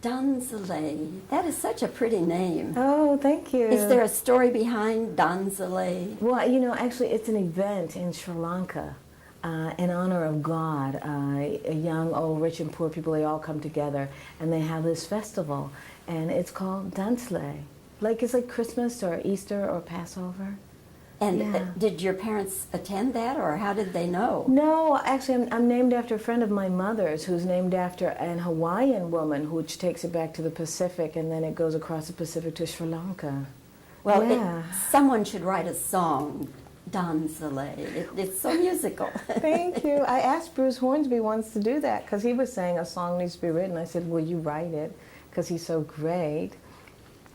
Donzaleigh. That is such a pretty name. Oh, thank you. Is there a story behind Donzaleigh? Well, you know, actually, it's an event in Sri Lanka in honor of God. Young, old, rich, and poor people, they all come together, and they have this festival, and it's called Donzaleigh. It's like Christmas or Easter or Passover. And Yeah. did your parents attend that, or how did they know? No, actually, I'm named after a friend of my mother's who's named after an Hawaiian woman, which takes it back to the Pacific, and then it goes across the Pacific to Sri Lanka. Well, Yeah. someone should write a song, Donzaleigh. It's so musical. Thank you. I asked Bruce Hornsby once to do that because he was saying a song needs to be written. I said, will you write it? Because he's so great.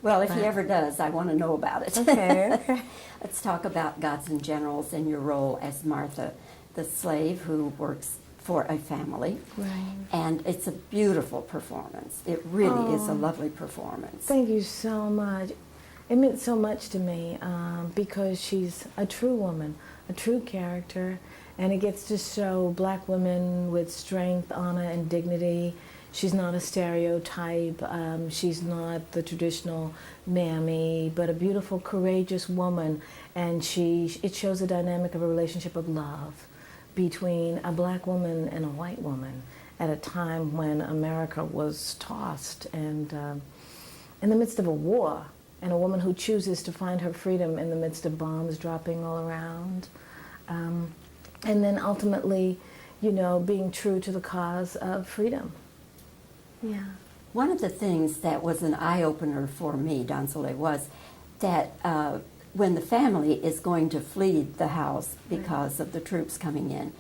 Well, if he ever does, I want to know about it. Okay. Let's talk about Gods and Generals and your role as Martha, the slave who works for a family. Right. And it's a beautiful performance. It really is a lovely performance. Thank you so much. It meant so much to me because she's a true woman, a true character, and it gets to show black women with strength, honor, and dignity. She's not a stereotype. She's not the traditional mammy, but a beautiful, courageous woman. And it shows the dynamic of a relationship of love between a black woman and a white woman at a time when America was tossed and in the midst of a war, and a woman who chooses to find her freedom in the midst of bombs dropping all around. And then ultimately, you know, being true to the cause of freedom. Yeah. One of the things that was an eye-opener for me, Donzaleigh, was that when the family is going to flee the house because of the troops coming in,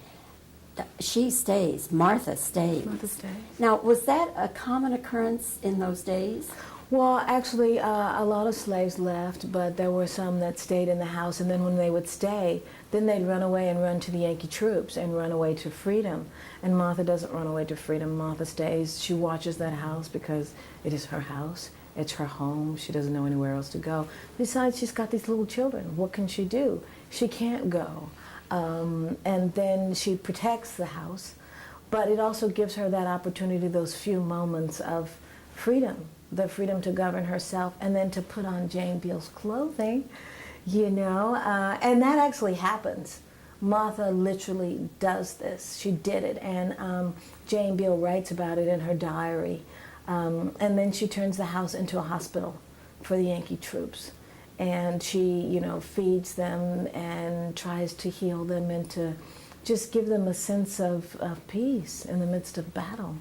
she stays, Martha stays. Martha stays. Now, was that a common occurrence in those days? Well, actually, a lot of slaves left, but there were some that stayed in the house, and then when they would stay, then they'd run away and run to the Yankee troops and run away to freedom. And Martha doesn't run away to freedom. Martha stays. She watches that house because it is her house. It's her home. She doesn't know anywhere else to go. Besides, she's got these little children. What can she do? She can't go. And then she protects the house, but it also gives her that opportunity, those few moments of freedom, the freedom to govern herself, and then to put on Jane Beale's clothing, you know, and that actually happens. Martha literally does this. She did it, and Jane Beale writes about it in her diary. And then she turns the house into a hospital for the Yankee troops. And she, you know, feeds them and tries to heal them and to just give them a sense of peace in the midst of battle.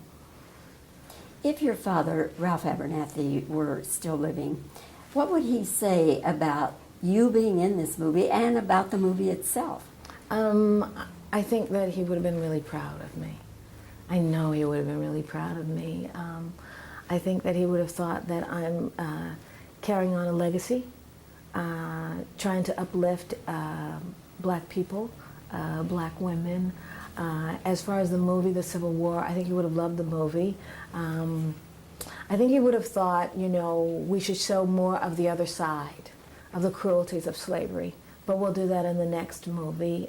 If your father, Ralph Abernathy, were still living, what would he say about you being in this movie and about the movie itself? I think that he would have been really proud of me. I know he would have been really proud of me. I think that he would have thought that I'm carrying on a legacy, trying to uplift black people, black women. As far as the movie, The Civil War, I think he would have loved the movie. I think he would have thought, you know, we should show more of the other side of the cruelties of slavery, but we'll do that in the next movie.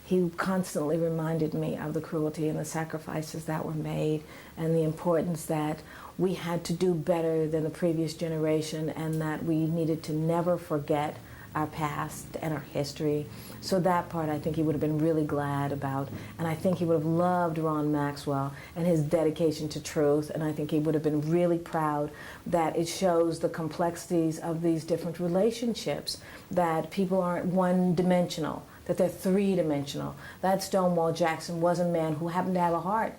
He constantly reminded me of the cruelty and the sacrifices that were made and the importance that we had to do better than the previous generation and that we needed to never forget our past and our history. So that part I think he would have been really glad about, and I think he would have loved Ron Maxwell and his dedication to truth, and I think he would have been really proud that it shows the complexities of these different relationships, that people aren't one-dimensional, that they're three-dimensional, that Stonewall Jackson was a man who happened to have a heart,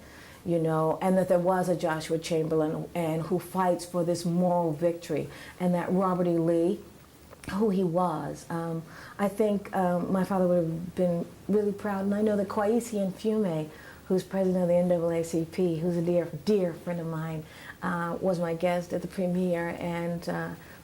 you know, and that there was a Joshua Chamberlain and who fights for this moral victory, and that Robert E. Lee, who he was. I think my father would have been really proud, and I know that Kwesi Mfume, who's president of the NAACP, who's a dear friend of mine, was my guest at the premiere, and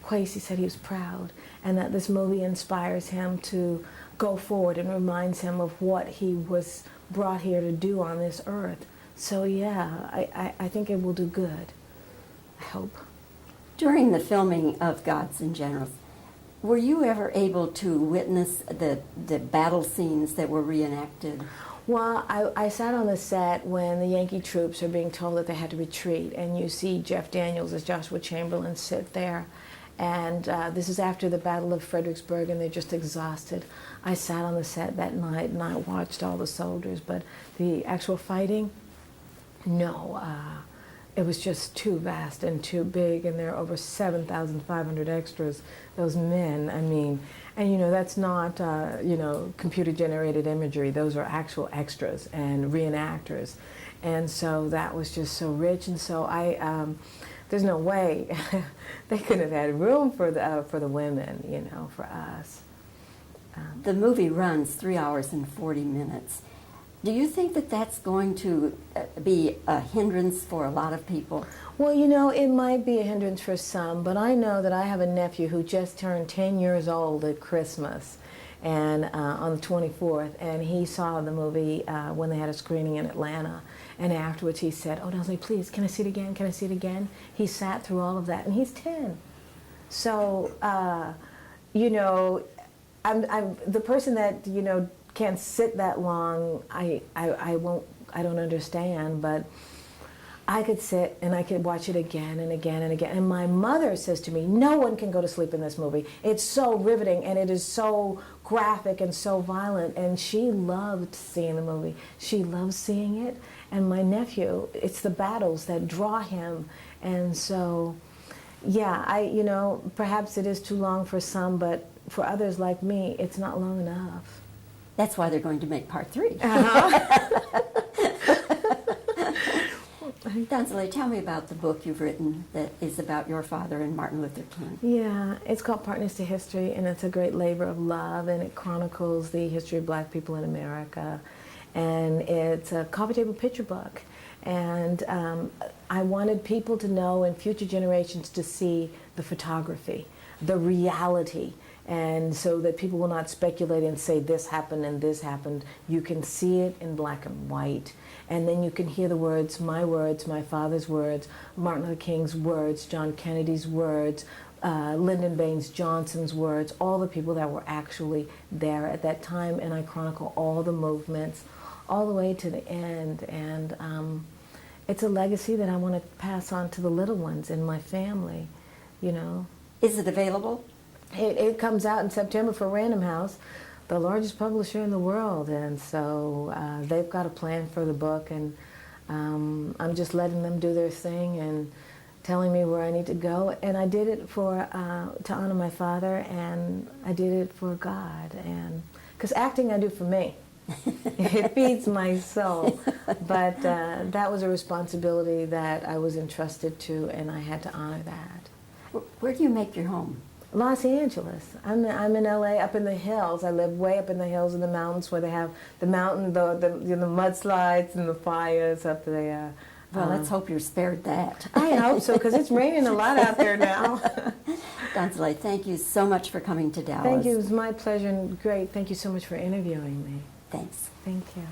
Kwesi said he was proud, and that this movie inspires him to go forward and reminds him of what he was brought here to do on this earth. So yeah, I think it will do good, I hope. During the filming of Gods and Generals, were you ever able to witness the battle scenes that were reenacted? Well, I sat on the set when the Yankee troops are being told that they had to retreat, and you see Jeff Daniels as Joshua Chamberlain sit there. And this is after the Battle of Fredericksburg, and they're just exhausted. I sat on the set that night, and I watched all the soldiers, but the actual fighting, no. It was just too vast and too big, and there are over 7,500 extras, those men, I mean, and you know, that's not, you know, computer-generated imagery. Those are actual extras and reenactors. And so that was just so rich, and so there's no way they could have had room for the women, you know, for us. The movie runs 3 hours and 40 minutes. Do you think that that's going to be a hindrance for a lot of people? Well, you know, it might be a hindrance for some, but I know that I have a nephew who just turned 10 years old at Christmas, and on the 24th, and he saw the movie when they had a screening in Atlanta, and afterwards he said, "Oh, Donzaleigh, please, can I see it again? Can I see it again?" He sat through all of that, and he's 10. So, you know, I'm the person that, you know, can't sit that long. I don't understand, but I could sit and I could watch it again and again and again. And my mother says to me, no one can go to sleep in this movie. It's so riveting, and it is so graphic and so violent. And she loved seeing the movie. She loves seeing it. And my nephew, it's the battles that draw him. And so, yeah, you know, perhaps it is too long for some, but for others like me, it's not long enough. That's why they're going to make part 3. Donzaleigh, tell me about the book you've written that is about your father and Martin Luther King. Yeah, it's called Partners to History, and it's a great labor of love, and it chronicles the history of black people in America. And it's a coffee table picture book. And I wanted people to know, and future generations to see the photography, the reality, and so that people will not speculate and say this happened and this happened. You can see it in black and white, and then you can hear the words, my father's words, Martin Luther King's words, John Kennedy's words, Lyndon Baines Johnson's words, all the people that were actually there at that time, and I chronicle all the movements all the way to the end. And it's a legacy that I want to pass on to the little ones in my family, you know. Is it available? It comes out in September for Random House, the largest publisher in the world, and so they've got a plan for the book, and I'm just letting them do their thing and telling me where I need to go. And I did it for to honor my father, and I did it for God, and because acting I do for me. It feeds my soul, but that was a responsibility that I was entrusted to, and I had to honor that. Where do you make your home? Los Angeles. I'm in LA, up in the hills. I live way up in the hills in the mountains where they have the mountain, the mudslides and the fires up there. Well, let's hope you're spared that. I hope so, because it's raining a lot out there now. Donzaleigh, thank you so much for coming to Dallas. Thank you. It was my pleasure, and great. Thank you so much for interviewing me. Thanks. Thank you.